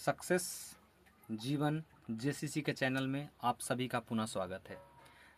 Success जीवन JCC के channel में आप सभी का पुनः स्वागत है।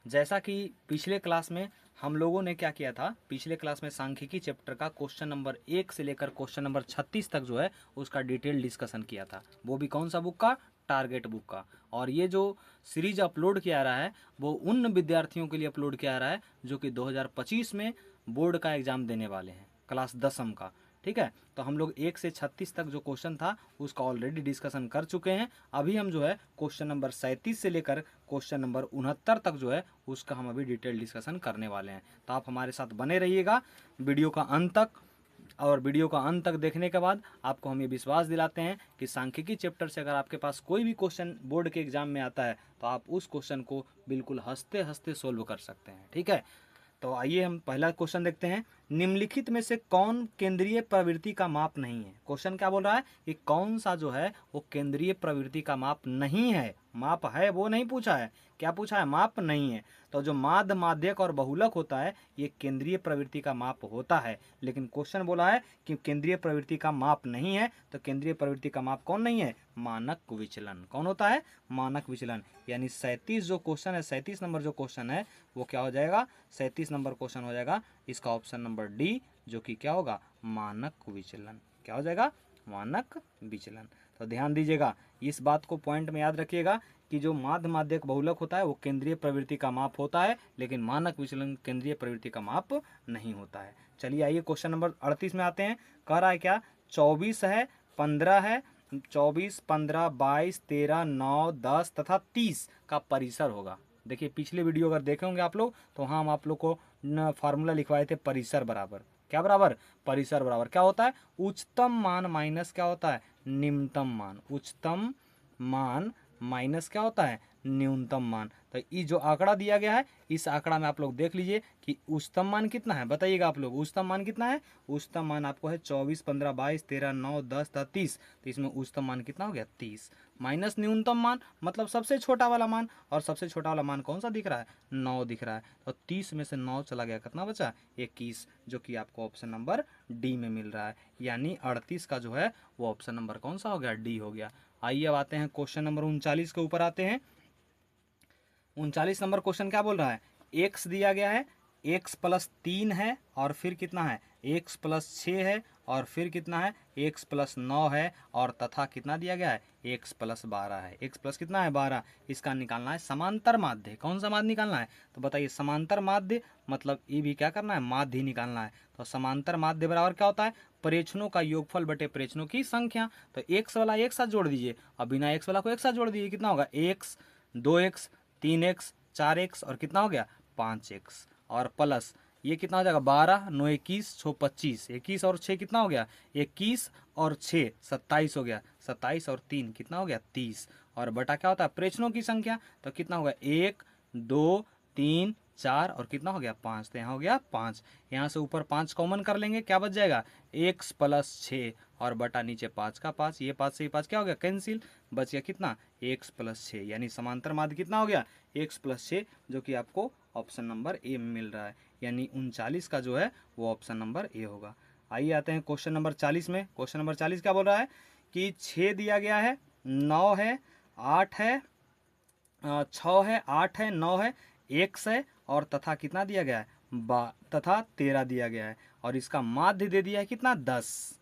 जैसा कि पिछले क्लास में हम लोगों ने क्या किया था, पिछले क्लास में सांख्यिकी चैप्टर का क्वेश्चन नंबर 1 से लेकर क्वेश्चन नंबर 36 तक जो है उसका डिटेल डिस्कशन किया था। वो भी कौन सा बुक का? टारगेट बुक का। और ये जो सीरीज अपलोड किया रहा है वो उन विद्यार्थियों के लिए अपलोड किया रहा है जो कि 2025 में बोर्ड का एग्ज़ाम देने वाले हैं, क्लास 10वीं का। ठीक है, तो हम लोग 1 से 36 तक जो क्वेश्चन था उसका ऑलरेडी डिस्कशन कर चुके हैं। अभी हम जो है क्वेश्चन नंबर 37 से लेकर क्वेश्चन नंबर 69 तक जो है उसका हम अभी डिटेल डिस्कशन करने वाले हैं। तो आप हमारे साथ बने रहिएगा वीडियो का अंत तक। और वीडियो का अंत तक देखने के बाद आपको हम ये विश्वास दिलाते हैं कि सांख्यिकी चैप्टर से अगर आपके पास कोई भी क्वेश्चन बोर्ड के एग्जाम में आता है तो आप उस क्वेश्चन को बिल्कुल हंसते हंसते सोल्व कर सकते हैं। ठीक है, तो आइए हम पहला क्वेश्चन देखते हैं। निम्नलिखित में से कौन केंद्रीय प्रवृत्ति का माप नहीं है? क्वेश्चन क्या बोल रहा है कि कौन सा जो है वो केंद्रीय प्रवृत्ति का माप नहीं है। माप है वो नहीं पूछा है, क्या पूछा है? माप नहीं है। तो जो माध्य, माध्यक और बहुलक होता है ये केंद्रीय प्रवृत्ति का माप होता है। लेकिन क्वेश्चन बोला है कि केंद्रीय प्रवृत्ति का माप नहीं है, तो केंद्रीय प्रवृत्ति का माप कौन नहीं है? मानक विचलन। कौन होता है? मानक विचलन। यानी 37 जो क्वेश्चन है, 37 नंबर जो क्वेश्चन है वो क्या हो जाएगा? 37 नंबर क्वेश्चन हो जाएगा इसका ऑप्शन नंबर डी, जो कि क्या होगा? मानक विचलन। क्या हो जाएगा? मानक विचलन। तो ध्यान दीजिएगा, इस बात को पॉइंट में याद रखिएगा कि जो माध्य, माध्यक, बहुलक होता है वो केंद्रीय प्रवृत्ति का माप होता है, लेकिन मानक विचलन केंद्रीय प्रवृत्ति का माप नहीं होता है। चलिए आइए क्वेश्चन नंबर 38 में आते हैं। कह रहा है क्या? 24 है, 15 है, 24, 15, 22, 13, 9, 10 तथा 30 का परिसर होगा। देखिए पिछले वीडियो अगर देखे होंगे आप लोग तो हाँ हम आप लोग को फार्मूला लिखवाए थे, परिसर बराबर क्या बराबर? परिसर बराबर क्या होता है? उच्चतम मान माइनस क्या होता है? निम्नतम मान। उच्चतम मान माइनस क्या होता है? न्यूनतम मान। तो ये जो आंकड़ा दिया गया है इस आंकड़ा में आप लोग देख लीजिए कि उच्चतम मान कितना है, बताइएगा आप लोग। उच्चतम मान कितना है? उच्चतम मान आपको है 24, 15, 22, 13, 9, 10 तथा 30। तो इसमें उच्चतम मान कितना हो गया? 30 माइनस न्यूनतम मान मतलब सबसे छोटा वाला मान। और सबसे छोटा वाला मान कौन सा दिख रहा है? 9 दिख रहा है। तो 30 में से 9 चला गया, कितना बचा? 21, जो कि आपको ऑप्शन नंबर डी में मिल रहा है। यानी 38 का जो है वो ऑप्शन नंबर कौन सा हो गया? डी हो गया। आइए अब आते हैं क्वेश्चन नंबर 39 के ऊपर आते हैं। 39 नंबर क्वेश्चन क्या बोल रहा है? x दिया गया है, x प्लस 3 है और फिर कितना है? x प्लस 6 है और फिर कितना है? x प्लस 9 है और तथा कितना दिया गया है? x प्लस 12 है। x प्लस कितना है? 12। इसका निकालना है समांतर माध्य। कौन सा माध्य निकालना है? तो बताइए समांतर माध्य मतलब ये भी क्या करना है? माध्य निकालना है। तो समांतर माध्य बराबर क्या होता है? प्रेक्षणों का योगफल बटे प्रेक्षणों की संख्या। तो x वाला एक साथ जोड़ दीजिए और बिना x वाला को एक साथ जोड़ दीजिए, कितना होगा? x, 2x, 3x, 4x और कितना हो गया? 5x और प्लस ये कितना हो जाएगा? 12, 9, 21, 6, 25, 21 और 6 कितना हो गया? 21 और 6 27 हो गया। 27 और 3 कितना हो गया? 30 और बटा क्या होता है? प्रेक्षणों की संख्या। तो कितना होगा? 1, 2, 3, 4 और कितना हो गया? 5। तो यहाँ हो गया 5। यहाँ से ऊपर 5 कॉमन कर लेंगे, क्या बच जाएगा? x प्लस 6 और बटा नीचे 5 का 5। ये 5 से ये 5 क्या हो गया? कैंसिल। बच गया कितना? x plus 6। यानी समांतर माध्य कितना हो गया? x प्लस 6, जो कि आपको ऑप्शन नंबर ए में मिल रहा है। यानी 39 का जो है वो ऑप्शन नंबर ए होगा। आइए आते हैं क्वेश्चन नंबर 40 में। क्वेश्चन नंबर 40 क्या बोल रहा है कि 6 दिया गया है, 9 है, 8 है, 6 है, 8 है, 9 है, x है और तथा कितना दिया गया है? तथा 13 दिया गया है। और इसका माध्य दे दिया है कितना? 10।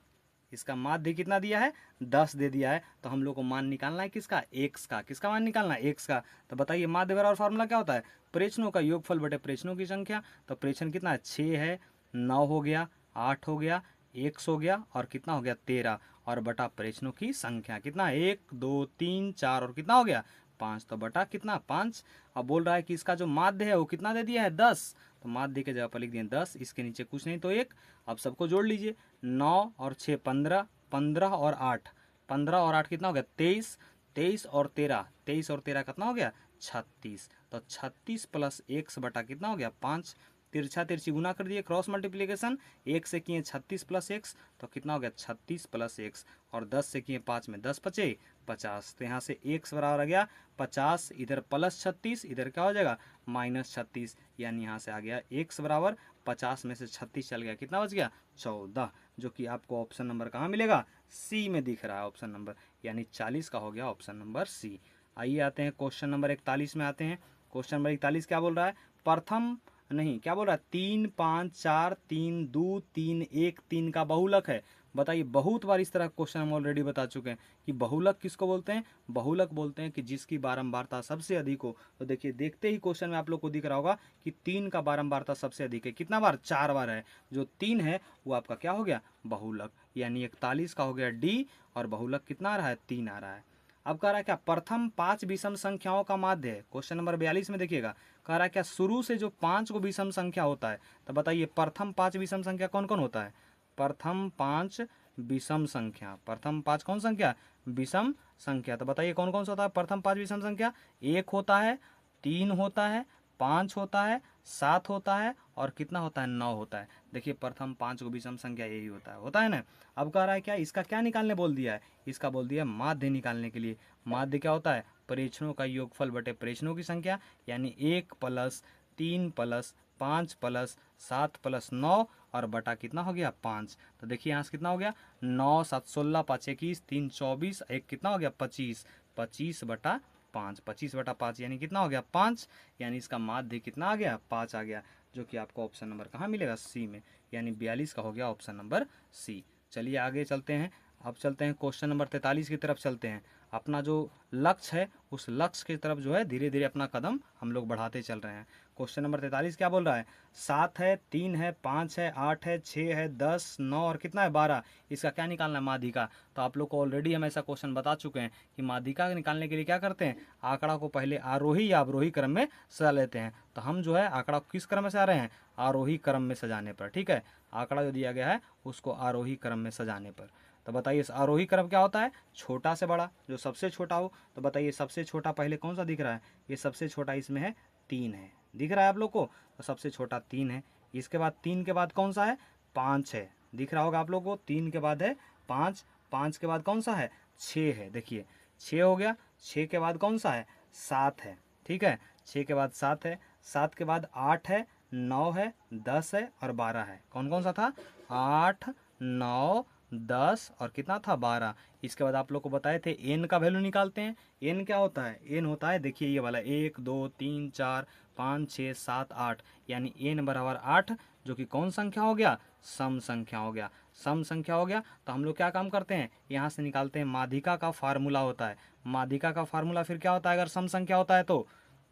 इसका माध्य कितना दिया है? 10 दे दिया है। तो हम लोग को मान निकालना है किसका? x का। किसका मान निकालना है? x का। तो बताइए माध्य बराबर फार्मूला क्या होता है? प्रेक्षणों का योगफल बटे प्रेक्षणों की संख्या। तो प्रेक्षण कितना है? 6 है, 9 हो गया, 8 हो गया, x हो गया और कितना हो गया? 13 और बटा प्रेक्षणों की संख्या कितना? 1, 2, 3, 4 और कितना हो गया? 5। तो बटा कितना? 5। अब बोल रहा है कि इसका जो माध्य है वो कितना दे दिया है? 10। तो माध्य के जगह पर लिख दिए 10, इसके नीचे कुछ नहीं तो 1। अब सबको जोड़ लीजिए। 9 और 6 15, 15 और 8, 15 और 8 कितना हो गया? 23, 23 और 13, 23 और 13 कितना हो गया? 36। तो 36 प्लस x बटा कितना हो गया? 5। तिरछा तिरछी गुना कर दिए, क्रॉस मल्टीप्लिकेशन। 1 से किए 36 प्लस x तो कितना हो गया? 36 प्लस x और 10 से किए 5 में 10 बचे 50। तो यहाँ से x बराबर आ गया 50, इधर प्लस 36, इधर क्या हो जाएगा? माइनस 36। यानी यहाँ से आ गया x बराबर 50 में से 36 चल गया, कितना बच गया? 14। जो कि आपको ऑप्शन नंबर कहाँ मिलेगा, सी में दिख रहा है ऑप्शन नंबर, यानी 40 का हो गया ऑप्शन नंबर सी। आइए आते हैं क्वेश्चन नंबर 41 में आते हैं। क्वेश्चन नंबर 41 क्या बोल रहा है, प्रथम नहीं क्या बोल रहा है, 3 5 4 3 2 3 1 3 का बहुलक है। बताइए, बहुत बार इस तरह का क्वेश्चन हम ऑलरेडी बता चुके हैं कि बहुलक किसको बोलते हैं, बहुलक बोलते हैं कि जिसकी बारंबारता सबसे अधिक हो। तो देखिए, देखते ही क्वेश्चन में आप लोग को दिख रहा होगा कि 3 का बारंबारता सबसे अधिक है, कितना बार, 4 बार है। जो 3 है वो आपका क्या हो गया, बहुलक, यानी 41 का हो गया डी, और बहुलक कितना आ रहा है, 3 आ रहा है। अब कह रहा है क्या, प्रथम 5 विषम संख्याओं का माध्य है। क्वेश्चन नंबर 42 में देखिएगा, कह रहा है क्या, शुरू से जो 5 को विषम संख्या होता है, तो बताइए प्रथम 5 विषम संख्या कौन कौन होता है, प्रथम 5 विषम संख्या, प्रथम 5 कौन संख्या, विषम संख्या। तो बताइए कौन कौन सा होता है प्रथम 5 विषम संख्या, 1 होता है, 3 होता है, 5 होता है, 7 होता है, और कितना होता है, 9 होता है। देखिए प्रथम 5 को विषम संख्या यही होता है ना। अब कह रहा है क्या, इसका क्या निकालने बोल दिया है, इसका बोल दिया माध्य निकालने के लिए। माध्य क्या होता है, प्रेक्षणों का योगफल बटे प्रेक्षणों की संख्या, यानी 1 प्लस 3 प्लस 5 प्लस 7 प्लस 9 और बटा कितना हो गया, 5। तो देखिए यहाँ से कितना हो गया, 9 7 16 5 21 3 24, एक कितना हो गया, 25, 25 बटा 5, 25 बटा 5 यानी कितना हो गया, 5, यानी इसका माध्य कितना आ गया, 5 आ गया, जो कि आपको ऑप्शन नंबर कहाँ मिलेगा, सी में, यानी 42 का हो गया ऑप्शन नंबर सी। चलिए आगे चलते हैं। अब चलते हैं क्वेश्चन नंबर 43 की तरफ चलते हैं। अपना जो लक्ष्य है उस लक्ष्य की तरफ जो है धीरे धीरे अपना कदम हम लोग बढ़ाते चल रहे हैं। क्वेश्चन नंबर 43 क्या बोल रहा है, 7 है, 3 है, 5 है, 8 है, 6 है, 10 9 और कितना है, 12। इसका क्या निकालना है, माध्यिका। तो आप लोग को ऑलरेडी हम ऐसा क्वेश्चन बता चुके हैं कि माध्यिका निकालने के लिए क्या करते हैं, आंकड़ा को पहले आरोही या अवरोही क्रम में सजा लेते हैं। तो हम जो है आंकड़ा को किस क्रम में सजा रहे हैं, आरोही क्रम में सजाने पर। ठीक है, आंकड़ा जो दिया गया है उसको आरोही क्रम में सजाने पर। तो बताइए इस आरोही क्रम क्या होता है, छोटा से बड़ा, जो सबसे छोटा हो। तो बताइए सबसे छोटा पहले कौन सा दिख रहा है, ये सबसे छोटा इसमें है 3 है, दिख रहा है आप लोग को। तो सबसे छोटा 3 है। इसके बाद 3 के बाद कौन सा है, 5 है, दिख रहा होगा आप लोग को। 3 के बाद है 5, 5 के बाद कौन सा है, 6 है, देखिए 6 हो गया। 6 के बाद कौन सा है, 7 है। ठीक है, 6 के बाद 7 है, 7 के बाद 8 है, 9 है, 10 है और 12 है। कौन कौन सा था, 8 9 10 और कितना था, 12। इसके बाद आप लोग को बताए थे एन का वैल्यू निकालते हैं। एन क्या होता है, एन होता है देखिए ये वाला 1 2 3 4 5 6 7 8, यानी एन बराबर 8, जो कि कौन संख्या हो गया, सम संख्या हो गया। सम संख्या हो गया तो हम लोग क्या काम करते हैं, यहाँ से निकालते हैं माध्यिका का फार्मूला होता है। माध्यिका का फार्मूला फिर क्या होता है, अगर सम संख्या होता है तो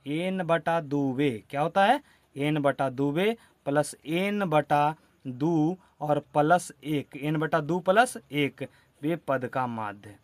एन बटा 2 क्या होता है, एन बटा 2 प्लस एन बटा 2 और प्लस 1, एन बटा 2 प्लस 1, वे पद का माध्य,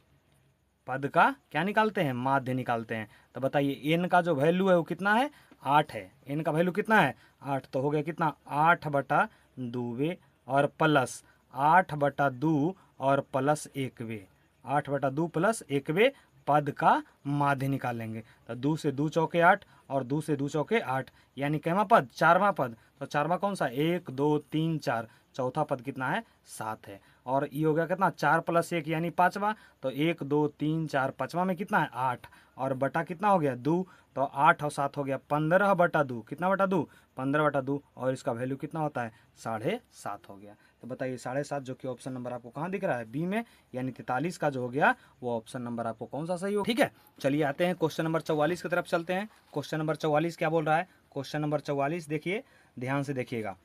पद का क्या निकालते हैं, माध्य निकालते हैं। तो बताइए एन का जो वैल्यू है वो कितना है, 8 है। एन का वैल्यू कितना है, 8, तो हो गया कितना, 8 बटा 2 और प्लस 8 बटा 2 और प्लस 1, 8 बटा 2 प्लस 1 पद का माध्य निकालेंगे। तो 2 से 2 चौके 8 और 2 से 2 चौके 8, यानी कैमा पद, चारवां पद। तो चारवां कौन सा, 1 2 3 4, चौथा पद कितना है, 7 है। और ये हो गया कितना, 4 प्लस 1 यानी 5वां। तो 1 2 3 4, 5वां में कितना है, 8 और बटा कितना हो गया, 2। तो 8 और 7 हो गया 15 बटा 2, कितना बटा 2, 15 बटा 2, और इसका वैल्यू कितना होता है, 7.5 हो गया। तो बताइए 7.5, जो कि ऑप्शन नंबर आपको कहाँ दिख रहा है, बी में, यानी 43 का जो हो गया वो ऑप्शन नंबर आपको कौन सा सही हो। ठीक है, चलिए आते हैं क्वेश्चन नंबर 44 की तरफ चलते हैं। क्वेश्चन नंबर 44 क्या बोल रहा है, क्वेश्चन नंबर 44 देखिए, ध्यान से देखिएगा।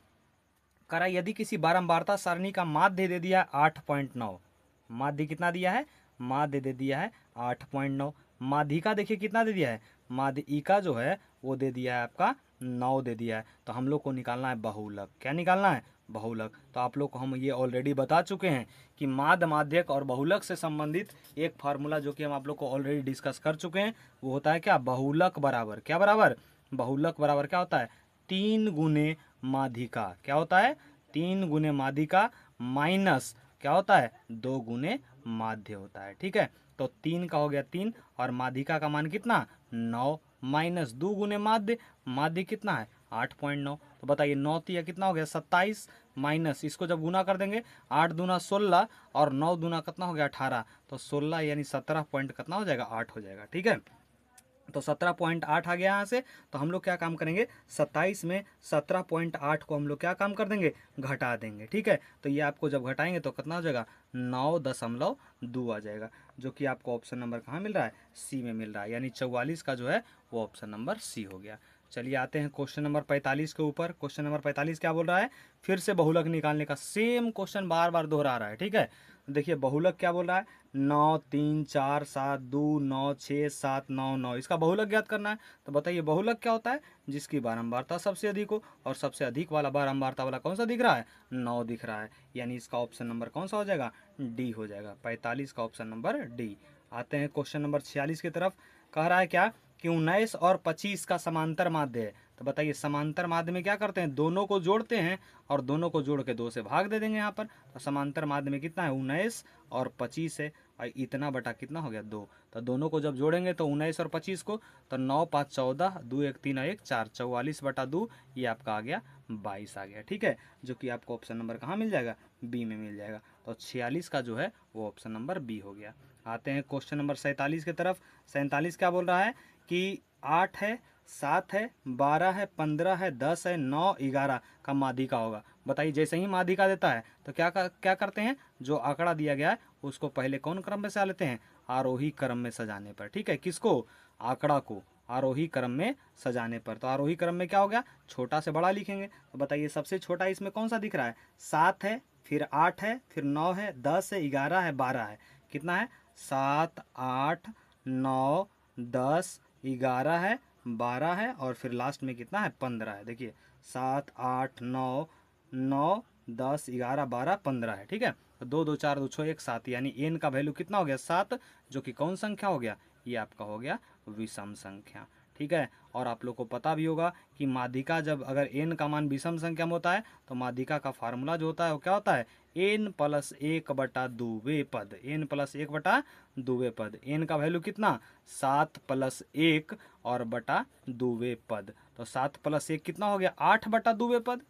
कह रहा है यदि किसी बारंबारता सारणी का माध्य दे दिया 8.9, माध्य कितना दिया है, माध्य दे दिया है 8.9, माध्यिका देखिए कितना दे दिया है, माध्यिका जो है वो दे दिया है आपका 9 दे दिया है। तो हम लोग को निकालना है बहुलक। क्या निकालना है, बहुलक। तो आप लोग को हम ये ऑलरेडी बता चुके हैं कि माध्य, माध्यक और बहुलक से संबंधित एक फार्मूला जो कि हम आप लोग को ऑलरेडी डिस्कस कर चुके हैं, वो होता है क्या, बहुलक बराबर, क्या बराबर, बहुलक बराबर क्या होता है, 3 गुने माध्यिका। क्या होता है, 3 गुने माध्यिका माइनस क्या होता है, 2 गुने माध्य होता है। ठीक है, तो 3 का हो गया 3 और माध्यिका का मान कितना, 9, माइनस 2 गुने माध्य, माध्य कितना है 8.9। तो बताइए 9 तिया कितना हो गया 27, माइनस इसको जब गुना कर देंगे 8 दूना 16 और 9 दूना कितना हो गया 18, तो 16 यानी 17 पॉइंट कितना हो जाएगा, 8 हो जाएगा। ठीक है, तो 17.8 आ गया यहाँ से। तो हम लोग क्या काम करेंगे, 27 में 17.8 को हम लोग क्या काम कर देंगे, घटा देंगे। ठीक है, तो ये आपको जब घटाएंगे तो कितना हो जाएगा, 9.2 आ जाएगा, जो कि आपको ऑप्शन नंबर कहाँ मिल रहा है, सी में मिल रहा है। यानी 44 का जो है वो ऑप्शन नंबर सी हो गया। चलिए आते हैं क्वेश्चन नंबर 45 के ऊपर। क्वेश्चन नंबर 45 क्या बोल रहा है, फिर से बहुलक निकालने का सेम क्वेश्चन बार बार दोहरा रहा है। ठीक है, देखिए बहुलक क्या बोल रहा है, 9 3 4 7 2 9 6 7 9 9, इसका बहुलक ज्ञात करना है। तो बताइए बहुलक क्या होता है, जिसकी बारंबारता सबसे अधिक हो, और सबसे अधिक वाला बारंबारता वाला कौन सा दिख रहा है, 9 दिख रहा है। यानी इसका ऑप्शन नंबर कौन सा हो जाएगा, डी हो जाएगा, 45 का ऑप्शन नंबर डी। आते हैं क्वेश्चन नंबर 46 की तरफ। कह रहा है क्या कि 19 और 25 का समांतर माध्य है। तो बताइए समांतर माध्य में क्या करते हैं, दोनों को जोड़ते हैं और दोनों को जोड़ के 2 से भाग दे देंगे यहाँ पर। तो समांतर माध्य में कितना है, 19 और 25 है, और इतना बटा कितना हो गया, 2। तो दोनों को जब जोड़ेंगे तो 19 और 25 को, तो 9 5 14, 2 1 3 1 4, 44/2, ये आपका आ गया 22 आ गया। ठीक है, जो कि आपको ऑप्शन नंबर कहाँ मिल जाएगा, बी में मिल जाएगा। तो 46 का जो है वो ऑप्शन नंबर बी हो गया। आते हैं क्वेश्चन नंबर 47 की तरफ। 47 क्या बोल रहा है कि 8 है, 7 है, 12 है, 15 है, 10 है, 9 11 का माध्यिका होगा। बताइए जैसे ही माध्यिका देता है तो क्या करते हैं, जो आंकड़ा दिया गया है उसको पहले कौन क्रम में सजा लेते हैं, आरोही क्रम में सजाने पर। ठीक है, किसको, आंकड़ा को आरोही क्रम में सजाने पर। तो आरोही क्रम में क्या हो गया, छोटा से बड़ा लिखेंगे। तो बताइए सबसे छोटा इसमें कौन सा दिख रहा है, 7 है, फिर 8 है, फिर 9 है, 10 है, 11 है, 12 है। कितना है, 7 8 9 10 11 है, 12 है, और फिर लास्ट में कितना है, 15 है। देखिए 7 8 9 9 10 11 12 15 है। ठीक है, तो 2 2 4 2 6 1 7, यानी एन का वैल्यू कितना हो गया, 7, जो कि कौन संख्या हो गया, ये आपका हो गया विषम संख्या। ठीक है, और आप लोग को पता भी होगा कि माध्यिका जब अगर एन का मान विषम संख्या में होता है तो माध्यिका का फार्मूला जो होता है वो क्या होता है, एन प्लस 1/2 पद, एन प्लस 1/2 पद। एन का वैल्यू कितना, 7 प्लस 1 और बटा 2 पद। तो 7 प्लस 1 कितना हो गया, 8/2 पद।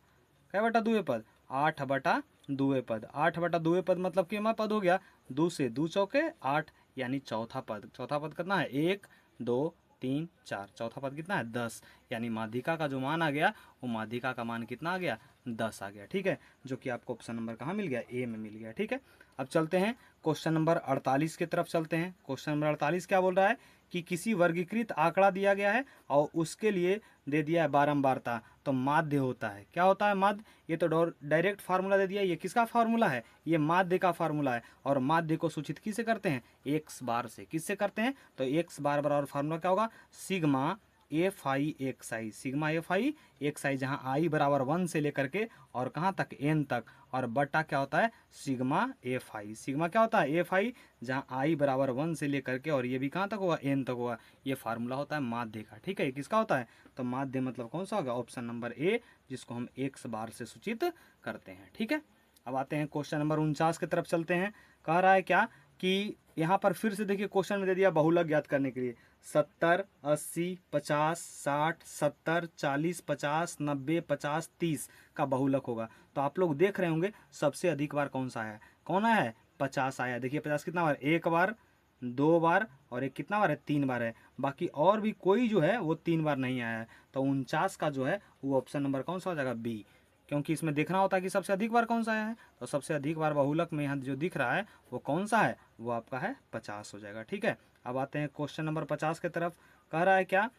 क्या बटा 2 पद, 8/2 पद। 8/2 पद मतलब कि हमारा पद हो गया, 2 से 2 चौके 8, यानी चौथा पद। चौथा पद कितना है, 1 2 3 4, चौथा पद कितना है, 10। यानी माध्यिका का जो मान आ गया वो माध्यिका का मान कितना आ गया, 10 आ गया। ठीक है, जो कि आपको ऑप्शन नंबर कहाँ मिल गया, ए में मिल गया। ठीक है, अब चलते हैं क्वेश्चन नंबर 48 की तरफ चलते हैं। क्वेश्चन नंबर 48 क्या बोल रहा है कि किसी वर्गीकृत आंकड़ा दिया गया है और उसके लिए दे दिया है बारंबारता, तो माध्य होता है। क्या होता है माध्य, ये तो डायरेक्ट फार्मूला दे दिया। ये किसका फार्मूला है, ये माध्य का फार्मूला है। और माध्य को सूचित किससे करते हैं, एक्स बार से। किससे करते हैं, तो एक्स बार बराबर फार्मूला क्या होगा, sigma F I X I, sigma F I X I, जहाँ आई बराबर 1 से लेकर के और कहाँ तक, एन तक, और बटा क्या होता है, सिग्मा एफ आई। सिग्मा क्या होता है, एफ आई, जहाँ आई बराबर 1 से लेकर के और ये भी कहाँ तक होगा, एन तक होगा। ये फार्मूला होता है माध्य का। ठीक है, ये किसका होता है, तो माध्य मतलब कौन सा होगा, ऑप्शन नंबर ए, जिसको हम एक्स बार से सूचित करते हैं। ठीक है, अब आते हैं क्वेश्चन नंबर 49 की तरफ चलते हैं। कह रहा है क्या कि यहाँ पर फिर से देखिए क्वेश्चन में दे दिया बहुलक ज्ञात करने के लिए, 70 80 50 60 70 40 50 90 50 30 का बहुलक होगा। तो आप लोग देख रहे होंगे सबसे अधिक बार कौन सा है, कौन आया है, 50 आया। देखिए 50 कितना बार, एक बार, 2 बार, और एक कितना बार है, 3 बार है। बाकी और भी कोई जो है वो 3 बार नहीं आया है। तो 49 का जो है वो ऑप्शन नंबर कौन सा हो जाएगा, बी, क्योंकि इसमें देखना होता है कि सबसे अधिक बार कौन सा आया है। तो सबसे अधिक बार बहुलक में यहाँ जो दिख रहा है वो कौन सा है, वो आपका है 50 हो जाएगा। ठीक है, अब आते हैं क्वेश्चन नंबर 50 की तरफ। कह रहा है क्या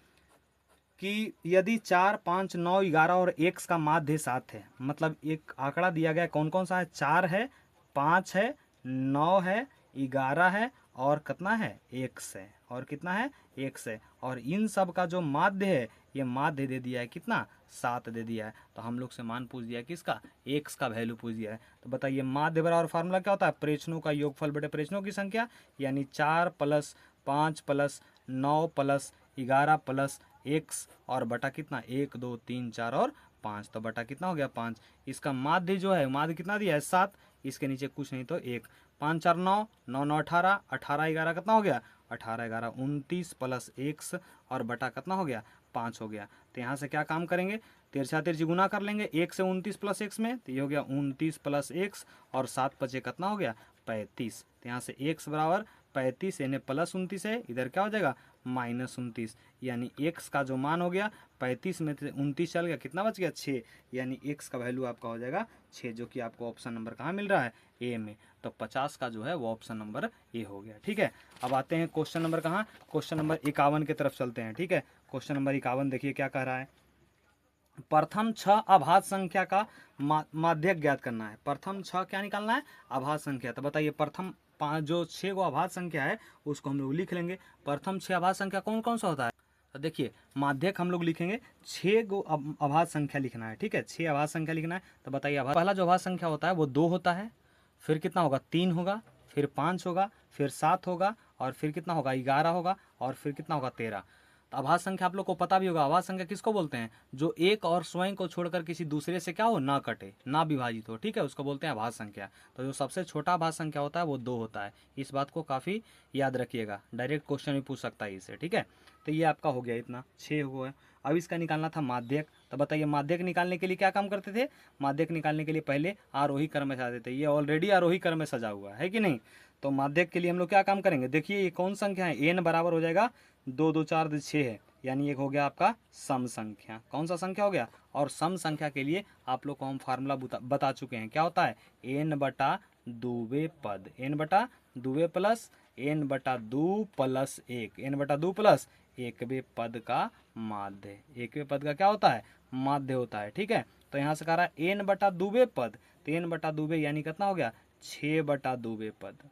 कि यदि 4 5 9 11 और x का माध्य 7 है, मतलब एक आंकड़ा दिया गया है, कौन कौन सा है, 4 है, 5 है, 9 है, 11 है, और कितना है, x है, और कितना है, x है, और इन सब का जो माध्य है ये माध्य दे दिया है कितना, 7 दे दिया है। तो हम लोग से मान पूछ दिया है किसका, x का वैल्यू पूछ दिया है। तो बताइए माध्य बराबर फार्मूला क्या होता है, प्रेक्षणों का योगफल बटे प्रेक्षणों की संख्या, यानी 4 + 5 + 9 + 11 + x और बटा कितना, 1 2 3 4 और 5, तो बटा कितना हो गया, 5। इसका माध्य जो है, माध्य कितना दिया है, 7, इसके नीचे कुछ नहीं तो 1, 5 4 9 9 9 18 18 11 कितना हो गया, 18 11 29 + x और बटा कितना हो गया, 5 हो गया। तो यहाँ से क्या काम करेंगे, तिरछा तिरछी गुना कर लेंगे, 1 से 29 + x में, तो ये हो गया 29 + x और 7 × 5 कितना हो गया, 35। तो यहाँ से x बराबर 35 यानी प्लस 29 है, इधर क्या हो जाएगा माइनस 29, यानी x का जो मान हो गया 35 में से 29 चल गया, कितना बच गया 6, यानी x का वैल्यू आपका हो जाएगा 6, जो कि आपको ऑप्शन नंबर कहाँ मिल रहा है ए में। तो 50 का जो है वो ऑप्शन नंबर ए हो गया। ठीक है, अब आते हैं क्वेश्चन नंबर कहाँ, क्वेश्चन नंबर 51 की तरफ चलते हैं। ठीक है, क्वेश्चन नंबर 51 देखिए क्या कह रहा है। प्रथम 6 अभाज्य संख्या का माध्यक ज्ञात करना है। प्रथम 6 क्या निकालना है, अभाज्य संख्या। तो बताइए प्रथम 5 जो 6 गो अभाज्य संख्या है उसको हम लोग लिख लेंगे। प्रथम 6 अभाज्य संख्या कौन कौन सा होता है, तो देखिए माध्यक हम लोग लिखेंगे 6 गो अभाज्य संख्या लिखना है। ठीक है, 6 अभाज्य संख्या लिखना है। तो बताइए पहला जो अभाज्य संख्या होता है वो 2 होता है, फिर कितना होगा 3 होगा, फिर 5 होगा, फिर 7 होगा, और फिर कितना होगा 11 होगा, और फिर कितना होगा 13। तो अभाज्य संख्या आप लोग को पता भी होगा, अभाज्य संख्या किसको बोलते हैं, जो एक और स्वयं को छोड़कर किसी दूसरे से क्या हो ना कटे, ना विभाजित हो। ठीक है, उसको बोलते हैं अभाज्य संख्या। तो जो सबसे छोटा अभाज्य संख्या होता है वो 2 होता है। इस बात को काफ़ी याद रखिएगा, डायरेक्ट क्वेश्चन भी पूछ सकता है इससे। ठीक है, तो ये आपका हो गया इतना 6 हुआ है। अब इसका निकालना था माध्यक। तो बताइए माध्यक निकालने के लिए क्या काम करते थे, माध्यक निकालने के लिए पहले आरोही क्रम में सजाते थे। ये ऑलरेडी आरोही क्रम में सजा हुआ है कि नहीं। तो माध्यक के लिए हम लोग क्या काम करेंगे, देखिए ये कौन संख्या है, एन बराबर हो जाएगा 2 2 4 6 है, यानी एक हो गया आपका सम संख्या। कौन सा संख्या हो गया, और सम संख्या के लिए आप लोग को हम फार्मूला बता चुके हैं, क्या होता है एन बटा दुवे पद, एन बटा दुवे प्लस एन बटा 2 प्लस 1, एन बटा 2 प्लस एकवे पद का माध्य, एकवे पद का क्या होता है माध्य होता है। ठीक है, तो यहाँ से कह रहा है एन बटा दुवे पद, तो एन बटा दुवे यानी कितना हो गया 6 बटा दुवे पद,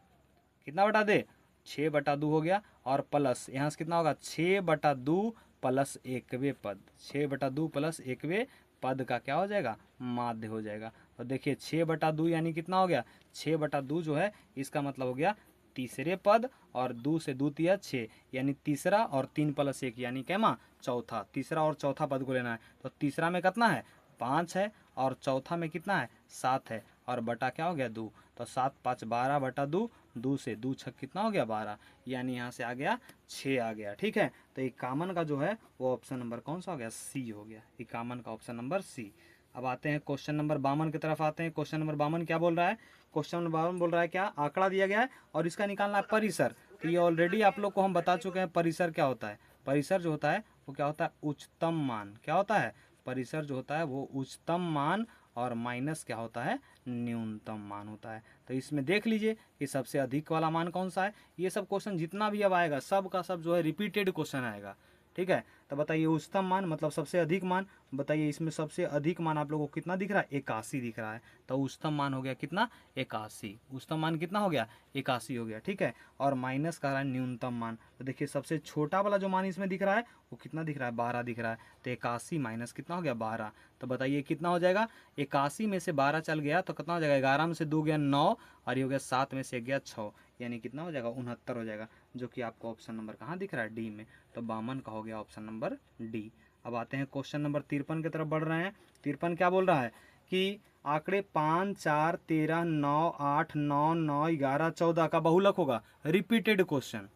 कितना बटा दे 6 बटा 2 हो गया, और प्लस यहाँ से कितना होगा 6 बटा 2 प्लस एकवे पद, 6 बटा 2 प्लस एकवे पद का क्या हो जाएगा माध्य हो जाएगा। और देखिए 6 बटा 2 यानी कितना हो गया 6 बटा 2 जो है इसका मतलब हो गया तीसरे पद, और 2 से 2 तिया 6, यानी तीसरा और 3 प्लस 1 यानी कैमा चौथा, तीसरा और चौथा पद को लेना है। तो तीसरा में कितना है 5 है, और चौथा में कितना है 7 है, और बटा क्या हो गया 2, तो 7 5 12 बटा 2, 2 से 2 छक कितना हो गया 12, यानी यहाँ से आ गया 6 आ गया। ठीक है, तो 51 का जो है वो ऑप्शन नंबर कौन सा हो गया सी हो गया, 51 का ऑप्शन नंबर सी। अब आते हैं क्वेश्चन नंबर 52 की तरफ आते हैं। क्वेश्चन नंबर 52 क्या बोल रहा है, क्वेश्चन नंबर 52 बोल रहा है क्या, आंकड़ा दिया गया है और इसका निकालना है परिसर। तो ये ऑलरेडी आप लोग को हम बता चुके हैं परिसर क्या होता है। परिसर जो होता है वो क्या होता है उच्चतम मान, क्या होता है परिसर जो होता है वो उच्चतम मान, और माइनस क्या होता है न्यूनतम मान होता है। तो इसमें देख लीजिए कि सबसे अधिक वाला मान कौन सा है। ये सब क्वेश्चन जितना भी अब आएगा सब का सब जो है रिपीटेड क्वेश्चन आएगा। ठीक है, तो बताइए उच्चतम मान मतलब सबसे अधिक मान, बताइए इसमें सबसे अधिक मान आप लोगों को कितना दिख रहा है 81 दिख रहा है। तो उच्चतम मान हो गया कितना 81, उच्चतम मान कितना हो गया 81 हो गया। ठीक है, और माइनस का रहा है न्यूनतम मान। तो देखिए सबसे छोटा वाला जो मान इसमें दिख रहा है वो कितना दिख रहा है 12 दिख रहा है। तो 81 माइनस कितना हो गया 12, तो बताइए कितना हो जाएगा 81 में से 12 चल गया तो कितना हो जाएगा 11 में से 2 गया 9, और ये हो गया 7 में से 1 गया 6, यानी कितना हो जाएगा 69 हो जाएगा, जो कि आपको ऑप्शन नंबर कहाँ दिख रहा है डी में। तो 52 का हो गया ऑप्शन नंबर डी। अब आते हैं क्वेश्चन नंबर 53 की तरफ बढ़ रहे हैं। 53 क्या बोल रहा है कि आंकड़े 5 4 13 9 8 9 9 11 14 का बहुलक होगा। रिपीटेड क्वेश्चन,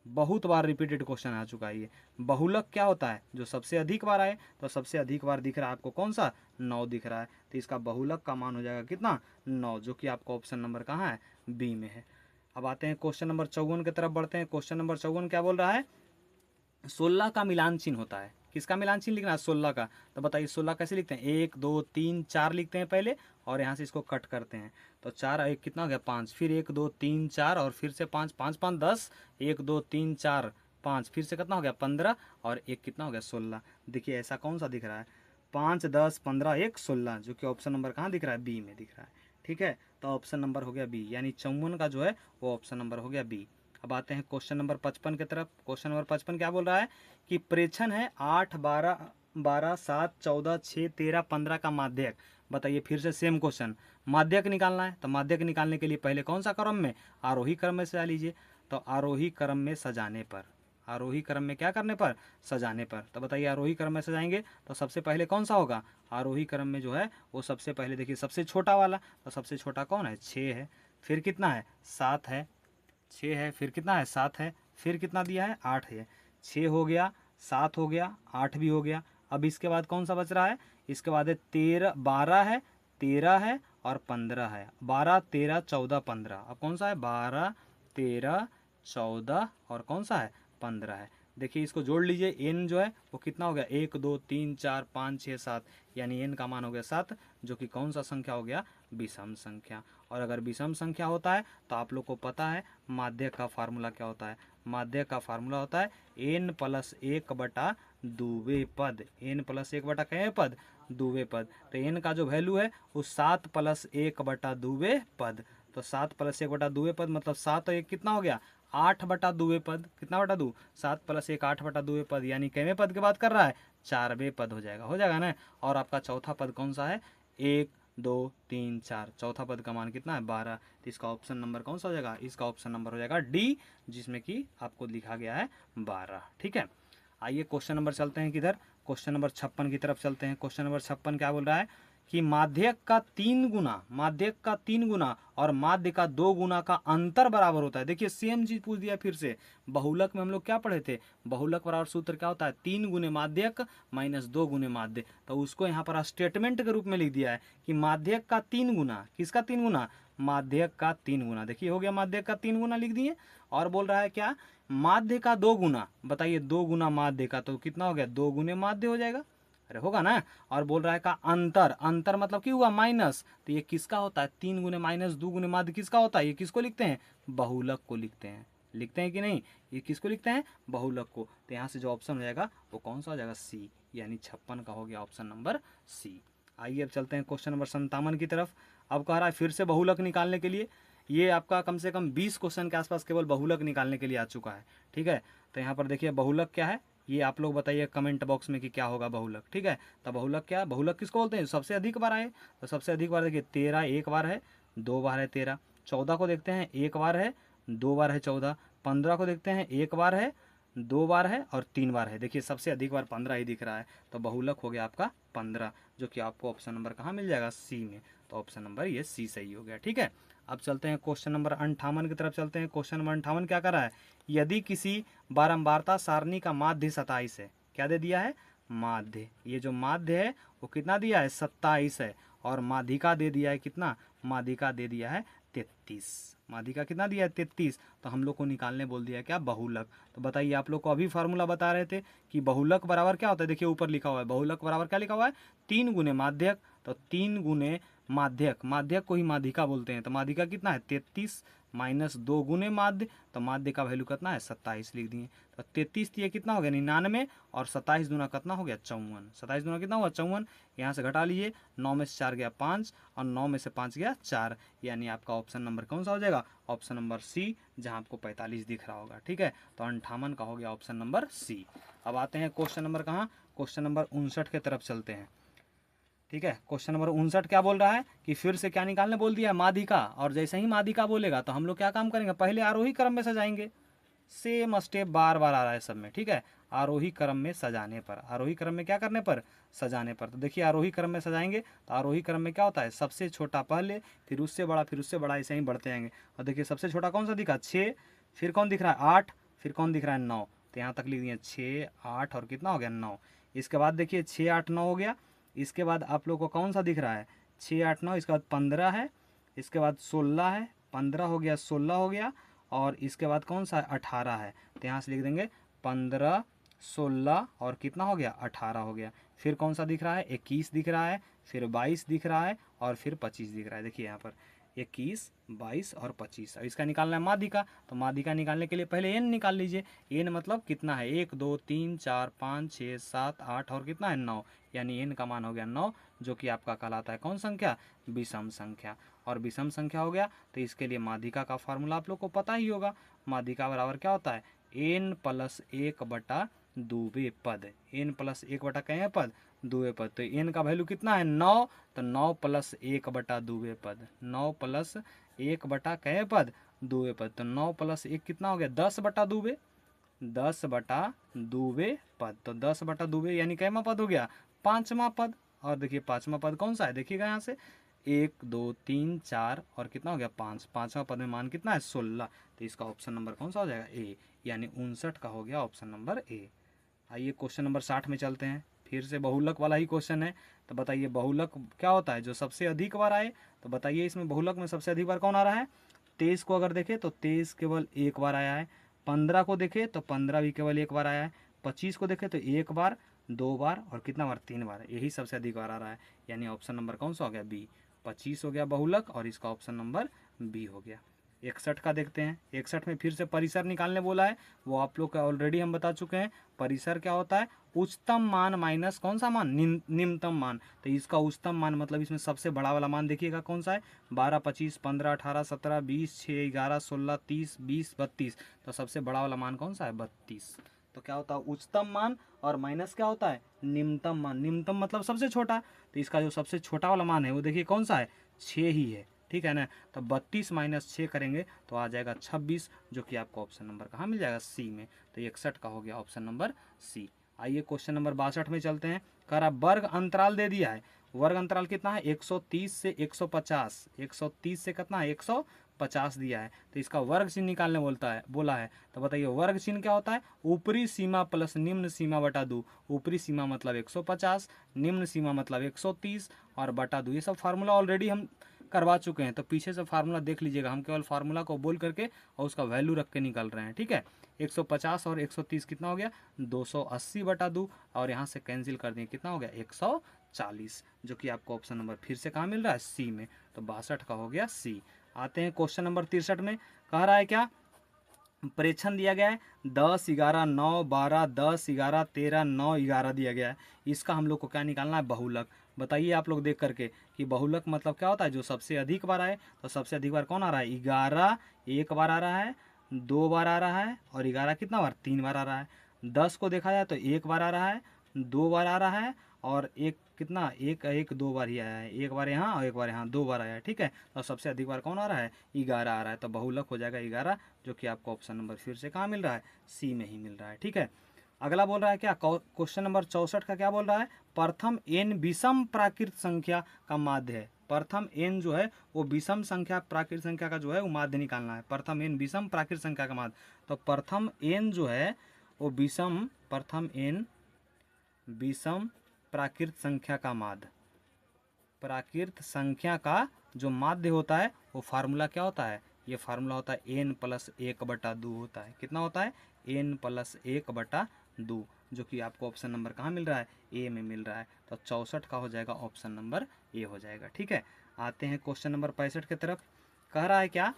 बहुत बार रिपीटेड क्वेश्चन आ चुका है ये। बहुलक क्या होता है जो सबसे अधिक बार आए, तो सबसे अधिक बार दिख रहा है आपको कौन सा 9 दिख रहा है। तो इसका बहुलक का मान हो जाएगा कितना 9, जो कि आपको ऑप्शन नंबर कहाँ है बी में है। अब आते हैं क्वेश्चन नंबर 54 की तरफ बढ़ते हैं। क्वेश्चन नंबर 54 क्या बोल रहा है 16 का मिलान चिन्ह होता है। किसका मिलान चिन्ह लिखना है 16 का। तो बताइए 16 कैसे लिखते हैं 1 2 3 4 लिखते हैं पहले, और यहाँ से इसको कट करते हैं। तो 4 1 कितना हो गया 5, फिर 1 2 3 4 और फिर से 5 5 5 10, 1 2 3 4 5, फिर से कितना हो गया 15, और 1 कितना हो गया 16। देखिए ऐसा कौन सा दिख रहा है 5 10 15 1 16, जो कि ऑप्शन नंबर कहाँ दिख रहा है बी में दिख रहा है। ठीक है, तो ऑप्शन नंबर हो गया बी, यानी 54 का जो है वो ऑप्शन नंबर हो गया बी। अब आते हैं क्वेश्चन नंबर 55 की तरफ। क्वेश्चन नंबर 55 क्या बोल रहा है कि प्रेक्षण है 8 12 12 7 14 6 13 15 का माध्यक। बताइए फिर से सेम क्वेश्चन, माध्यक निकालना है। तो माध्यक निकालने के लिए पहले कौन सा क्रम में आरोही क्रम में सजा लीजिए। तो आरोही क्रम में सजाने पर, आरोही क्रम में क्या करने पर सजाने पर। तो बताइए आरोही क्रम में सजाएंगे तो सबसे पहले कौन सा होगा आरोही क्रम में जो है वो सबसे पहले देखिए सबसे छोटा वाला, तो सबसे छोटा कौन है 6 है, फिर कितना है 7 है, 6 है, फिर कितना है 7 है, फिर कितना दिया है 8 है। 6 हो गया 7 हो गया 8 भी हो गया। अब इसके बाद कौन सा बच रहा है, इसके बाद है 13 12 है 13 है और 15 है, 12 13 14 15। अब कौन सा है 12 13 14 और कौन सा है 15 है। देखिए इसको जोड़ लीजिए, एन जो है वो कितना हो गया 1 2 3 4 5 6 7, यानी एन का मान हो गया 7, जो कि कौन सा संख्या हो गया विषम संख्या। और अगर विषम संख्या होता है तो आप लोग को पता है माध्यक का फार्मूला क्या होता है। माध्यक का फार्मूला होता है एन प्लस 1 बटा दुवे पद, एन प्लस 1 बटा कहे पद दुवे पद। तो एन का जो वैल्यू है वो 7 प्लस 1 बटा दुवे पद। तो 7 प्लस 1 बटा दुवे पद मतलब 7 और 1 कितना हो गया 8 बटा दुवे पद। कितना बटा दू 7 प्लस 1 8 बटा दुवे पद, यानी कैवे पद की बात कर रहा है 4वें पद हो जाएगा ना। और आपका चौथा पद कौन सा है 1 2 3 4, चौथा पद का मान कितना है 12। तो इसका ऑप्शन नंबर कौन सा हो जाएगा, इसका ऑप्शन नंबर हो जाएगा डी, जिसमें कि आपको लिखा गया है 12। ठीक है, आइए क्वेश्चन नंबर चलते हैं किधर, क्वेश्चन नंबर 56 की तरफ चलते हैं। क्वेश्चन नंबर 56 क्या बोल रहा है कि माध्यक का 3 गुना, माध्यक का 3 गुना और माध्य का 2 गुना का अंतर बराबर होता है। देखिए सेम चीज पूछ दिया फिर से। बहुलक में हम लोग क्या पढ़े थे, बहुलक बराबर सूत्र क्या होता है 3 गुने माध्यक माइनस 2 गुने माध्य। तो उसको यहाँ पर स्टेटमेंट के रूप में लिख दिया है कि माध्यक का 3 गुना, किसका 3 गुना माध्यक का 3 गुना। देखिए हो गया माध्यक का 3 गुना लिख दिए। और बोल रहा है क्या माध्य का 2 गुना, बताइए 2 गुना माध्य का तो कितना हो गया 2 गुने माध्य हो जाएगा, अरे होगा ना। और बोल रहा है का अंतर, अंतर मतलब क्या हुआ माइनस, तो ये किसका होता है 3 गुने माइनस 2 गुने माध्य किसका होता है, ये किसको लिखते हैं बहुलक को लिखते हैं, लिखते हैं कि नहीं, ये किसको लिखते हैं बहुलक को। तो यहाँ से जो ऑप्शन हो जाएगा वो कौन सा हो जाएगा सी, यानी 56 का हो गया ऑप्शन नंबर सी। आइए अब चलते हैं क्वेश्चन नंबर 57 की तरफ। अब कह रहा है फिर से बहुलक निकालने के लिए, ये आपका कम से कम 20 क्वेश्चन के आसपास केवल बहुलक निकालने के लिए आ चुका है। ठीक है, तो यहाँ पर देखिए बहुलक क्या है, ये आप लोग बताइए कमेंट बॉक्स में कि क्या होगा बहुलक। ठीक है, तो बहुलक क्या, बहुलक किसको बोलते हैं सबसे अधिक बार आए, तो सबसे अधिक बार देखिए 13 एक बार है, 2 बार है 13। 14 को देखते हैं 1 बार है, 2 बार है 14। 15 को देखते हैं 1 बार है, 2 बार है और 3 बार है। देखिए सबसे अधिक बार 15 ही दिख रहा है, तो बहुलक हो गया आपका 15, जो कि आपको ऑप्शन नंबर कहाँ मिल जाएगा सी में। तो ऑप्शन नंबर ये सी सही हो गया। ठीक है, अब चलते हैं क्वेश्चन नंबर 58 की तरफ चलते हैं। क्वेश्चन नंबर 58 क्या कर रहा है, यदि किसी बारंबारता सारणी का माध्य 27 है, क्या दे दिया है माध्य, ये जो माध्य है वो कितना दिया है 27 है, और माध्यिका दे दिया है कितना, माध्यिका दे दिया है 33, माध्यिका कितना दिया है 33। तो हम लोग को निकालने बोल दिया क्या बहुलक। तो बताइए आप लोग को अभी फार्मूला बता रहे थे कि बहुलक बराबर क्या होता है, देखिए ऊपर लिखा हुआ है बहुलक बराबर क्या लिखा हुआ है 3 गुने माध्यक, तो 3 गुने माध्यक, माध्यक को ही माध्यिका बोलते हैं, तो माध्यिका कितना है 33 माइनस 2 गुने माध्य, तो माध्य का वैल्यू कितना है 27 लिख दिए। तो 33 ये कितना हो गया 99, और 27 दूना कितना हो गया 54, 27 दूना कितना हुआ 54, यहाँ से घटा लीजिए 9 में से 4 गया 5 और 9 में से 5 गया 4, यानी आपका ऑप्शन नंबर कौन सा हो जाएगा ऑप्शन नंबर सी, जहाँ आपको 45 दिख रहा होगा। ठीक है, तो 58 का हो गया ऑप्शन नंबर सी। अब आते हैं क्वेश्चन नंबर कहाँ, क्वेश्चन नंबर 59 की तरफ चलते हैं। ठीक है, क्वेश्चन नंबर 59 क्या बोल रहा है कि फिर से क्या निकालने बोल दिया है माध्यिका, और जैसे ही माध्यिका बोलेगा तो हम लोग क्या काम करेंगे पहले आरोही क्रम में सजाएंगे, सेम स्टेप बार बार आ रहा है सब में। ठीक है, आरोही क्रम में सजाने पर, आरोही क्रम में क्या करने पर सजाने पर। तो देखिए आरोही क्रम में सजाएंगे तो आरोही क्रम में क्या होता है सबसे छोटा पहले, फिर उससे बड़ा, फिर उससे बड़ा, ऐसे ही बढ़ते जाएंगे। और देखिए सबसे छोटा कौन सा दिखा 6, फिर कौन दिख रहा है 8, फिर कौन दिख रहा है 9, तो यहाँ तक लिख दिए 6 8 और कितना हो गया 9। इसके बाद देखिए 6 8 9 हो गया, इसके बाद आप लोग को कौन सा दिख रहा है 6 8 9, इसके बाद 15 है, इसके बाद 16 है, 15 हो गया 16 हो गया, और इसके बाद कौन सा 18 है, तो यहाँ से लिख देंगे 15 16 और कितना हो गया 18 हो गया। फिर कौन सा दिख रहा है 21 दिख रहा है, फिर 22 दिख रहा है, और फिर 25 दिख रहा है। देखिए यहाँ पर 21 22 और 25। अब इसका निकालना है माध्यिका, तो माध्यिका निकालने के लिए पहले एन निकाल लीजिए। एन मतलब कितना है 1 2 3 4 5 6 7 8 और कितना है 9, यानी एन का मान हो गया 9, जो कि आपका कहलाता है कौन संख्या विषम संख्या। और विषम संख्या हो गया तो इसके लिए माध्यिका का फार्मूला आप लोग को पता ही होगा, माध्यिका बराबर क्या होता है एन प्लस 1 बटा दुवे पद, एन प्लस 1 बटा कहे पद दुवे पद। तो एन का वैल्यू कितना है 9, तो 9 प्लस 1 बटा दुवे पद, 9 प्लस 1 बटा कहे पद दुवे पद, तो 9 प्लस 1 कितना हो गया 10 बटा दुवे, 10 बटा दुवे पद। तो 10 बटा दुवे यानी कैमा पद हो गया 5वां पद। और देखिए 5वां पद कौन सा है, देखिएगा यहाँ से 1 2 3 4 और कितना हो गया 5, 5वां पद में मान कितना है 16। तो इसका ऑप्शन नंबर कौन सा हो जाएगा ए, यानी 59 का हो गया ऑप्शन नंबर ए। आइए क्वेश्चन नंबर 60 में चलते हैं, फिर से बहुलक वाला ही क्वेश्चन है। तो बताइए बहुलक क्या होता है जो सबसे अधिक बार आए, तो बताइए इसमें बहुलक में सबसे अधिक बार कौन आ रहा है 23 को अगर देखें तो 23 केवल एक बार आया है, 15 को देखें तो 15 भी केवल एक बार आया है। 25 को देखें तो एक बार, 2 बार और कितना बार, 3 बार, यही सबसे अधिक बार आ रहा है। यानी ऑप्शन नंबर कौन सा हो गया, बी। 25 हो गया बहुलक और इसका ऑप्शन नंबर बी हो गया। 61 का देखते हैं। 61 में फिर से परिसर निकालने बोला है, वो आप लोग का ऑलरेडी हम बता चुके हैं। परिसर क्या होता है, उच्चतम मान माइनस कौन सा मान, निम्नतम मान। तो इसका उच्चतम मान मतलब इसमें सबसे बड़ा वाला मान देखिएगा कौन सा है, 12, 25, 15, 18, 17, 20, 6, 11, 16, 30, 20, 32। तो सबसे बड़ा वाला मान कौन सा है, 32। तो क्या होता है, उच्चतम मान और माइनस क्या होता है, निम्नतम मान। निम्नतम मतलब सबसे छोटा, तो इसका जो सबसे छोटा वाला मान है वो देखिए कौन सा है, 6 ही है। ठीक है ना। तो 32 माइनस 6 करेंगे तो आ जाएगा 26, जो कि आपको ऑप्शन नंबर कहाँ मिल जाएगा, सी में। तो 61 का हो गया ऑप्शन नंबर सी। आइए क्वेश्चन नंबर 62 में चलते हैं। कह रहा वर्ग अंतराल दे दिया है। वर्ग अंतराल कितना है, 130 से 150। 130 से कितना है, 150 दिया है। तो इसका वर्ग चिन्ह निकालने बोला है। तो बताइए वर्ग चिन्ह क्या होता है, ऊपरी सीमा प्लस निम्न सीमा बटा 2। ऊपरी सीमा मतलब 150, निम्न सीमा मतलब 130 और बटा 2। ये सब फार्मूला ऑलरेडी हम करवा चुके हैं, तो पीछे से फार्मूला देख लीजिएगा। हम केवल फार्मूला को बोल करके और उसका वैल्यू रख के निकल रहे हैं। ठीक है। 150 और 130 कितना हो गया, 280 बटा 2 और यहाँ से कैंसिल कर दिए, कितना हो गया, 140, जो कि आपको ऑप्शन नंबर फिर से कहाँ मिल रहा है, सी में। तो 62 का हो गया सी। आते हैं क्वेश्चन नंबर 63 में। कह रहा है क्या, प्रेक्षण दिया गया है 10, 11, 9, 12, 10, 11, 13, 9, 11 दिया गया है। इसका हम लोग को क्या निकालना है, बहुलक। बताइए आप लोग देख करके कि बहुलक मतलब क्या होता है, जो सबसे अधिक बार आए। तो सबसे अधिक बार कौन आ रहा है, 11 एक बार आ रहा है, 2 बार आ रहा है और 11 कितना बार, 3 बार आ रहा है। 10 को देखा जाए तो 1 बार आ रहा है, 2 बार आ रहा है और एक कितना, एक 2 बार ही आया है। एक बार यहाँ और एक बार यहाँ, 2 बार आया है। ठीक है। तो सबसे अधिक बार कौन आ रहा है, 11 आ रहा है। तो बहुलक हो जाएगा 11, जो कि आपको ऑप्शन नंबर फिर से कहाँ मिल रहा है, सी में ही मिल रहा है। ठीक है। अगला बोल रहा है क्या, क्वेश्चन नंबर 64 का क्या बोल रहा है, प्रथम n विषम प्राकृत संख्या का माध्य है। प्रथम n जो है वो विषम संख्या प्राकृत संख्या का जो है वो माध्य निकालना है। प्रथम n विषम प्राकृत संख्या का माध्य। तो प्रथम n जो है वो प्रथम n विषम प्राकृत संख्या का माध्य। प्राकृत संख्या का जो माध्य होता है वो फार्मूला क्या होता है, ये फार्मूला होता है n प्लस 1/2 होता है। कितना होता है, n प्लस 1/2, जो कि आपको ऑप्शन नंबर कहाँ मिल रहा है, ए में मिल रहा है। तो 64 का हो जाएगा ऑप्शन नंबर ए हो जाएगा। ठीक है। आते हैं क्वेश्चन नंबर 65 की तरफ। कह रहा है क्या,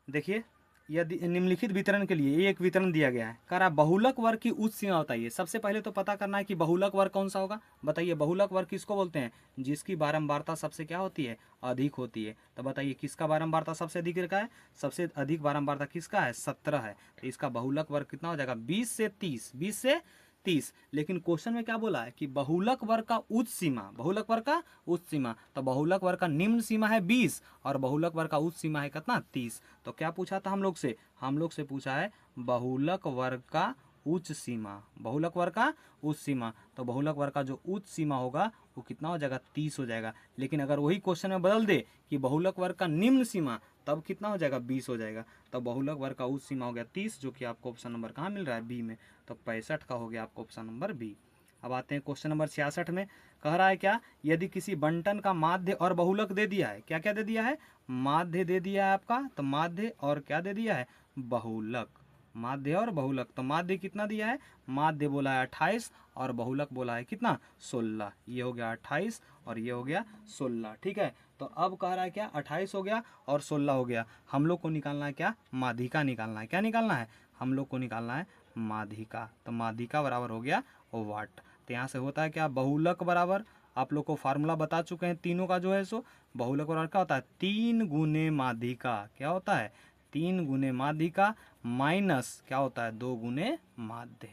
देखिए यदि निम्नलिखित वितरण के लिए एक वितरण दिया गया है, कह रहा बहुलक वर्ग की उच्च सीमा बताइए। सबसे पहले तो पता करना है कि बहुलक वर्ग कौन सा होगा। बताइए बहुलक वर्ग किसको बोलते हैं, जिसकी बारंबारता सबसे क्या होती है, अधिक होती है। तो बताइए किसका बारंबारता सबसे अधिक का है, सबसे अधिक बारंबारता किसका है, 17 है। तो इसका बहुलक वर्ग कितना हो जाएगा, 20 से 30, 20 से 30। लेकिन क्वेश्चन में क्या बोला है कि बहुलक वर्ग का उच्च सीमा, बहुलक वर्ग का उच्च सीमा। तो बहुलक वर्ग का निम्न सीमा है 20 और बहुलक वर्ग का उच्च सीमा है कितना, 30। तो क्या पूछा था हम लोग से, हम लोग से पूछा है बहुलक वर्ग का उच्च सीमा, बहुलक वर्ग का उच्च सीमा। तो बहुलक वर्ग का जो उच्च सीमा होगा वो कितना हो जाएगा, 30 हो जाएगा। लेकिन अगर वही क्वेश्चन में बदल दे कि बहुलक वर्ग का निम्न सीमा, तब कितना हो जाएगा, 20 हो जाएगा। तो बहुलक वर्ग का उच्च सीमा हो गया 30, जो कि आपको ऑप्शन नंबर कहाँ मिल रहा है, बी में। तो 65 का हो गया आपको ऑप्शन नंबर बी। अब आते हैं क्वेश्चन नंबर 66 में। कह रहा है क्या, यदि किसी बंटन का माध्य और बहुलक दे दिया है, क्या क्या दे दिया है, माध्य दे दिया है आपका, तो माध्य और क्या दे दिया है, बहुलक। माध्य और बहुलक, तो माध्य कितना दिया है, माध्य बोला है 28 और बहुलक बोला है कितना, 16। ये हो गया 28 और ये हो गया 16। ठीक है। तो अब कह रहा है क्या, 28 हो गया और 16 हो गया। हम लोग को निकालना है क्या, माध्यिका निकालना है। क्या निकालना है, हम लोग को निकालना है माध्यिका। तो माध्यिका बराबर हो गया वाट। तो यहाँ से होता है क्या, बहुलक बराबर, आप लोग को फार्मूला बता चुके हैं तीनों का जो है सो। बहुलक बराबर क्या होता है, 3 गुने माध्यिका। क्या होता है, 3 गुने माध्यिका माइनस क्या होता है, 2 गुने माध्य।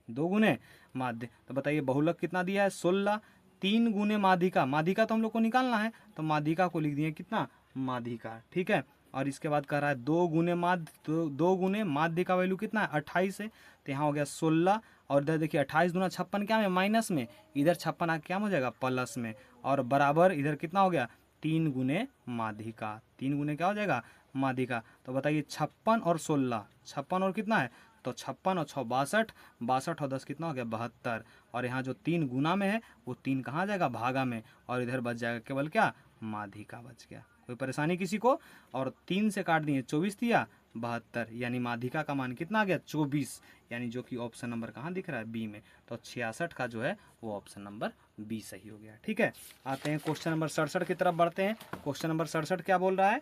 2 गुने माध्य। तो बताइए बहुलक कितना दिया है, 16, 3 गुने माध्यिका। माध्यिका तो हम लोग को निकालना है, तो माध्यिका को लिख दिए कितना, माध्यिका। ठीक है। और इसके बाद कह रहा है 2 गुने माध्य, तो 2 गुने माध्य का वैल्यू कितना है, 28 है। तो यहाँ हो गया 16 और इधर देखिए 28 दूना 56 क्या में, माइनस में, इधर 56 आके क्या हो जाएगा, प्लस में, और बराबर इधर कितना हो गया, 3 गुने माध्यिका। 3 गुने क्या हो जाएगा, माध्यिका। तो बताइए 56 और 16, 56 और कितना है, तो 56 और 6 62, 62 और 10 कितना हो गया, 72। और यहाँ जो 3 गुना में है वो 3 कहाँ जाएगा, भागा में, और इधर बच जाएगा केवल क्या, माध्यिका बच गया। कोई परेशानी किसी को, और 3 से काट दिए 24 दिया, 72, यानी माध्यिका का मान कितना आ गया 24, यानी जो कि ऑप्शन नंबर कहाँ दिख रहा है बी में। तो 66 का जो है वो ऑप्शन नंबर बी सही हो गया। ठीक है, आते हैं क्वेश्चन नंबर 67 की तरफ बढ़ते हैं। क्वेश्चन नंबर 67 क्या बोल रहा है,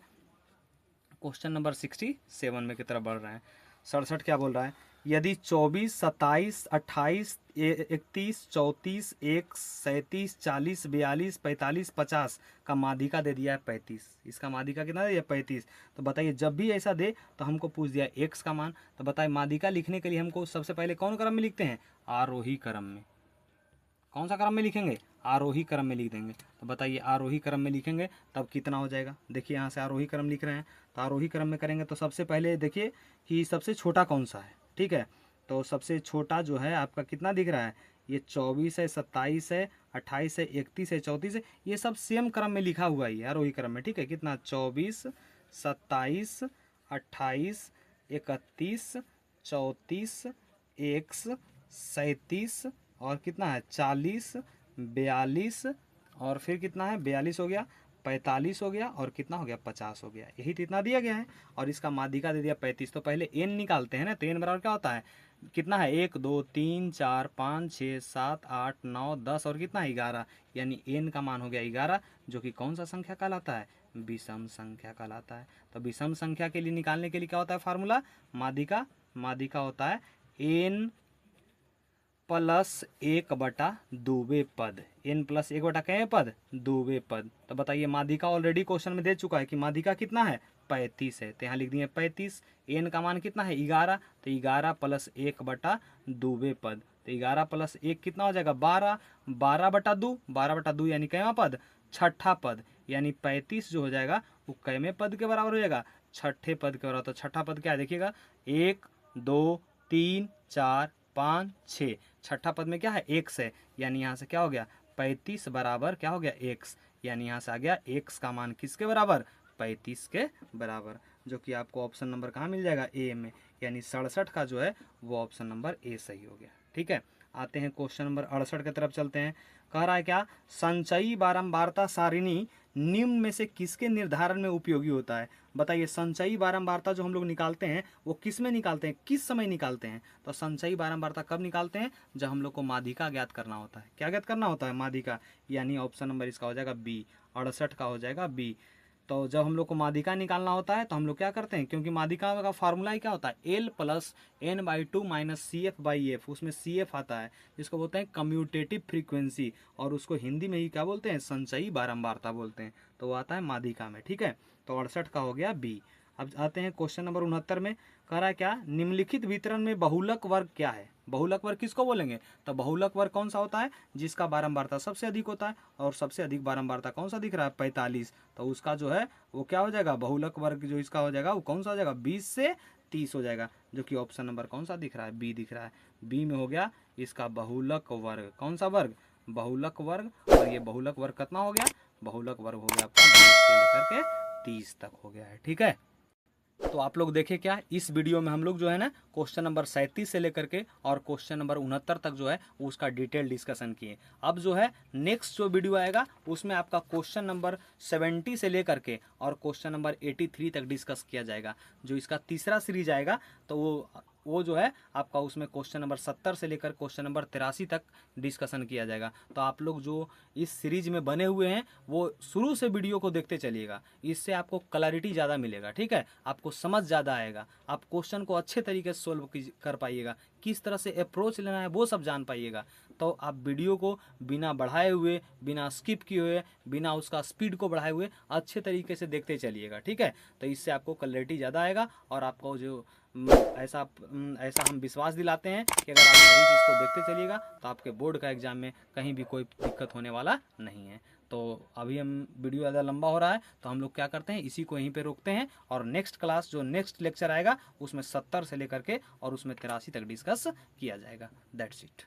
क्वेश्चन नंबर 67 में की तरफ बढ़ रहे हैं। 67 क्या बोल रहा है, यदि 24, 27, 28, 31, 34, 1, 37, 40, 42, 45, 50 का माध्यिका दे दिया है 35। इसका माध्यिका कितना दे दिया 35। तो बताइए जब भी ऐसा दे तो हमको पूछ दिया x का मान। तो बताइए माध्यिका लिखने के लिए हमको सबसे पहले कौन क्रम में लिखते हैं, आरोही क्रम में। कौन सा क्रम में लिखेंगे, आरोही क्रम में लिख देंगे। तो बताइए आरोही क्रम में लिखेंगे तब कितना हो जाएगा, देखिए यहाँ से आरोही क्रम लिख रहे हैं। तो आरोही क्रम में करेंगे तो सबसे पहले देखिए कि सबसे छोटा कौन सा है। ठीक है, तो सबसे छोटा जो है आपका कितना दिख रहा है, ये 24 है, 27 है, 28 है, 31 है, 34 है, ये सब सेम क्रम में लिखा हुआ ही है आरोही क्रम में। ठीक है, कितना 24, 27, 28, 31, 34, 1, 37 और कितना है 40, 42 और फिर कितना है 42 हो गया, 45 हो गया और कितना हो गया 50 हो गया। यही तो इतना दिया गया है और इसका माध्यिका दे दिया 35। तो पहले एन निकालते हैं ना। तो एन बराबर क्या होता है, कितना है 1, 2, 3, 4, 5, 6, 7, 8, 9, 10 और कितना 11, यानी एन का मान हो गया 11, जो कि कौन सा संख्या कहलाता है, विषम संख्या कहलाता है। तो विषम संख्या के लिए निकालने के लिए क्या होता है फार्मूला, माध्यिका होता है एन प्लस 1/2वें पद, n प्लस 1/क्या पद, 2वें पद। तो बताइए माध्यिका ऑलरेडी क्वेश्चन में दे चुका है कि माध्यिका कितना है 35 है। तो यहाँ लिख दिए 35, n का मान कितना है 11, तो 11 प्लस 1/2वें पद। तो 11 प्लस 1 कितना हो जाएगा 12, 12/2, 12/2 यानी कैवा पद, छठा पद, यानी 35 जो हो जाएगा वो कैमे पद के बराबर हो जाएगा, छठे पद के बराबर। तो छठा पद क्या है देखिएगा, 1, 2, 3, 4, 5, 6, छठा पद में क्या है x है, यानी यहाँ से क्या हो गया 35 बराबर क्या हो गया x, यानी यहाँ से आ गया x का मान किसके बराबर, 35 के बराबर, जो कि आपको ऑप्शन नंबर कहाँ मिल जाएगा ए में, यानी 67 का जो है वो ऑप्शन नंबर ए सही हो गया। ठीक है, आते हैं क्वेश्चन नंबर 68 की तरफ चलते हैं। कह रहा है क्या, संचयी बारंबारता सारिणी निम्न में से किसके निर्धारण में उपयोगी होता है। बताइए संचयी बारंबारता जो हम लोग निकालते हैं वो किस में निकालते हैं, किस समय निकालते हैं। तो संचयी बारंबारता कब निकालते हैं, जब हम लोग को माध्यिका ज्ञात करना होता है। क्या ज्ञात करना होता है, माध्यिका, यानी ऑप्शन नंबर इसका हो जाएगा बी, 68 का हो जाएगा बी। तो जब हम लोग को माध्यिका निकालना होता है तो हम लोग क्या करते हैं, क्योंकि माध्यिका का फार्मूला ही क्या होता है, L plus n/2 minus CF/F, उसमें CF आता है जिसको बोलते हैं कम्यूटेटिव फ्रीक्वेंसी, और उसको हिंदी में ही क्या बोलते हैं, संचयी बारंबारता बोलते हैं। तो वो आता है माध्यिका में। ठीक है, तो 68 का हो गया बी। अब आते हैं क्वेश्चन नंबर 69 में। कह रहा है क्या, निम्नलिखित वितरण में बहुलक वर्ग क्या है। बहुलक वर्ग किसको बोलेंगे, तो बहुलक वर्ग कौन सा होता है, जिसका बारंबारता सबसे अधिक होता है, और सबसे अधिक बारंबारता कौन सा दिख रहा है 45। तो उसका जो है वो क्या हो जाएगा, बहुलक वर्ग जो इसका हो जाएगा वो कौन सा हो जाएगा 20 से 30 हो जाएगा, जो कि ऑप्शन नंबर कौन सा दिख रहा है, बी दिख रहा है। बी में हो गया इसका बहुलक वर्ग, कौन सा वर्ग, बहुलक वर्ग। और ये बहुलक वर्ग कितना हो गया, बहुलक वर्ग हो गया आपका 20 से लेकर के 30 तक हो गया है। ठीक है, तो आप लोग देखें क्या, इस वीडियो में हम लोग जो है ना क्वेश्चन नंबर 37 से लेकर के और क्वेश्चन नंबर 69 तक जो है उसका डिटेल डिस्कशन किए। अब जो है नेक्स्ट जो वीडियो आएगा उसमें आपका क्वेश्चन नंबर 70 से लेकर के और क्वेश्चन नंबर 83 तक डिस्कस किया जाएगा। जो इसका तीसरा सीरीज आएगा तो वो जो है आपका उसमें क्वेश्चन नंबर 70 से लेकर क्वेश्चन नंबर 83 तक डिस्कशन किया जाएगा। तो आप लोग जो इस सीरीज में बने हुए हैं वो शुरू से वीडियो को देखते चलिएगा, इससे आपको क्लैरिटी ज़्यादा मिलेगा। ठीक है, आपको समझ ज़्यादा आएगा, आप क्वेश्चन को अच्छे तरीके से सोल्व कर पाइएगा, किस तरह से अप्रोच लेना है वो सब जान पाइएगा। तो आप वीडियो को बिना बढ़ाए हुए, बिना स्किप किए हुए, बिना उसका स्पीड को बढ़ाए हुए अच्छे तरीके से देखते चलिएगा। ठीक है, तो इससे आपको क्लैरिटी ज़्यादा आएगा और आपको जो ऐसा हम विश्वास दिलाते हैं कि अगर आप सही चीज़ को देखते चलिएगा तो आपके बोर्ड का एग्ज़ाम में कहीं भी कोई दिक्कत होने वाला नहीं है। तो अभी हम वीडियो ज़्यादा लंबा हो रहा है तो हम लोग क्या करते हैं, इसी को यहीं पे रोकते हैं और नेक्स्ट क्लास जो नेक्स्ट लेक्चर आएगा उसमें 70 से लेकर के और उसमें 83 तक डिस्कस किया जाएगा। That's it.